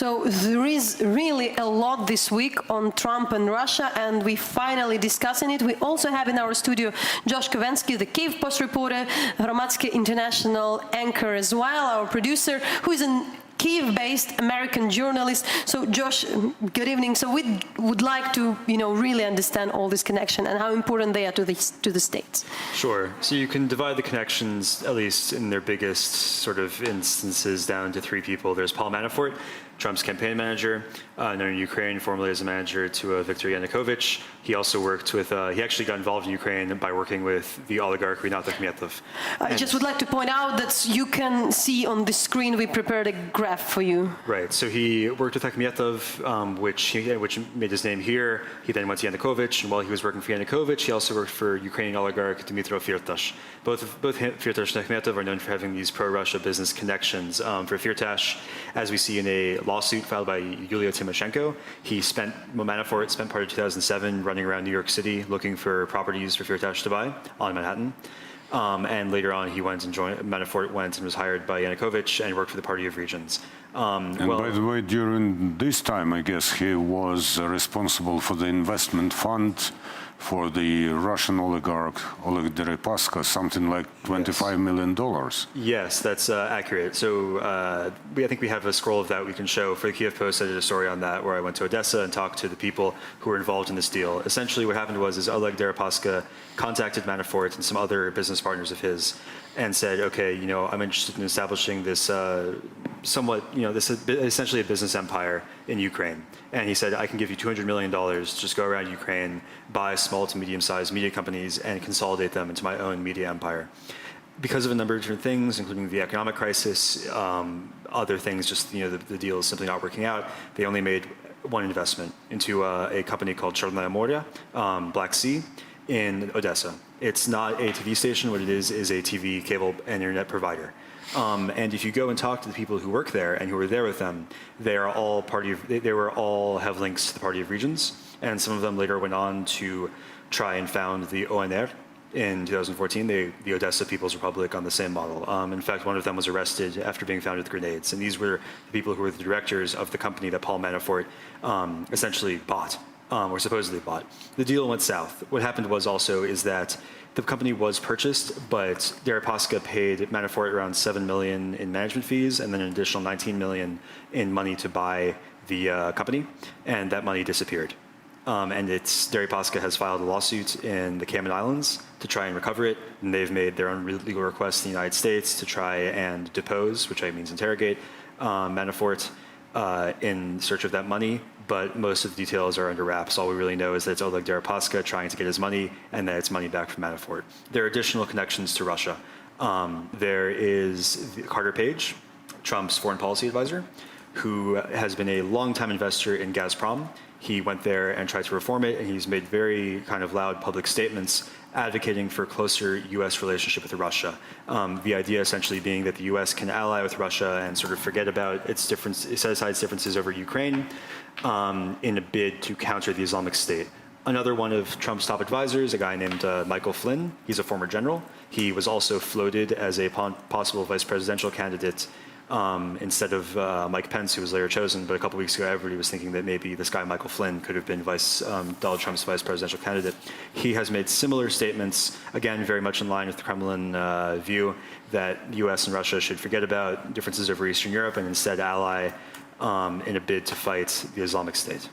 So there is really a lot this week on Trump and Russia, and we finally discussing it. We also have in our studio Josh Kovensky, the Kyiv Post reporter, Hromadske international anchor as well, our producer, who is an Kyiv-based American journalist. So, Josh, good evening. So, we would like to, really understand all this connection and how important they are to the states. Sure. So you can divide the connections, at least in their biggest sort of instances, down to three people. There's Paul Manafort, Trump's campaign manager, known in Ukraine, formerly as a manager to Viktor Yanukovych. He also worked with, he actually got involved in Ukraine by working with the oligarch Rinat Akhmetov. I just would like to point out that you can see on the screen, we prepared a graph for you. Right, so he worked with Akhmetov, which made his name here. He then went to Yanukovych, and while he was working for Yanukovych, he also worked for Ukrainian oligarch Dmytro Firtash. Both Firtash and Akhmetov are known for having these pro-Russia business connections. For Firtash, as we see in a lawsuit filed by Yulia Tymoshenko, Manafort spent part of 2007 running around New York City looking for properties for Firtash to buy on Manhattan. And later on, Manafort went and was hired by Yanukovych and worked for the Party of Regions. And by the way, during this time, I guess he was responsible for the investment fund for the Russian oligarch Oleg Deripaska, something like $25 million. Yes, that's accurate. So I think we have a scroll of that we can show. For the Kyiv Post, I did a story on that where I went to Odesa and talked to the people who were involved in this deal. Essentially what happened was Oleg Deripaska contacted Manafort and some other business partners of his and said, okay, I'm interested in establishing this this is essentially a business empire in Ukraine. And he said, I can give you $200 million, just go around Ukraine, buy small to medium-sized media companies and consolidate them into my own media empire. Because of a number of different things, including the economic crisis, other things, just, the deal is simply not working out, they only made one investment into a company called Chornoye Morya, Black Sea, in Odesa. It's not a TV station. What it is a TV, cable, and internet provider. And if you go and talk to the people who work there and who were there with them, they were all have links to the Party of Regions, and some of them later went on to try and found the ONR in 2014, the Odessa People's Republic, on the same model. In fact, one of them was arrested after being found with grenades, and these were the people who were the directors of the company that Paul Manafort essentially bought. Or supposedly bought. The deal went south. What happened was that the company was purchased, but Deripaska paid Manafort around $7 million in management fees and then an additional $19 million in money to buy the company, and that money disappeared. And Deripaska has filed a lawsuit in the Cayman Islands to try and recover it, and they've made their own legal requests in the United States to try and depose, which means interrogate, Manafort in search of that money. But most of the details are under wraps. All we really know is that it's Oleg Deripaska trying to get his money and that it's money back from Manafort. There are additional connections to Russia. There is Carter Page, Trump's foreign policy advisor, who has been a longtime investor in Gazprom. He went there and tried to reform it, and he's made very kind of loud public statements advocating for a closer U.S. relationship with Russia. The idea essentially being that the U.S. can ally with Russia and sort of forget about its set aside its differences over Ukraine in a bid to counter the Islamic State. Another one of Trump's top advisors, a guy named Michael Flinn, he's a former general. He was also floated as a possible vice presidential candidate instead of Mike Pence, who was later chosen. But a couple weeks ago, everybody was thinking that maybe this guy, Michael Flinn, could have been Donald Trump's vice presidential candidate. He has made similar statements, again, very much in line with the Kremlin view that the U.S. and Russia should forget about differences over Eastern Europe and instead ally in a bid to fight the Islamic State.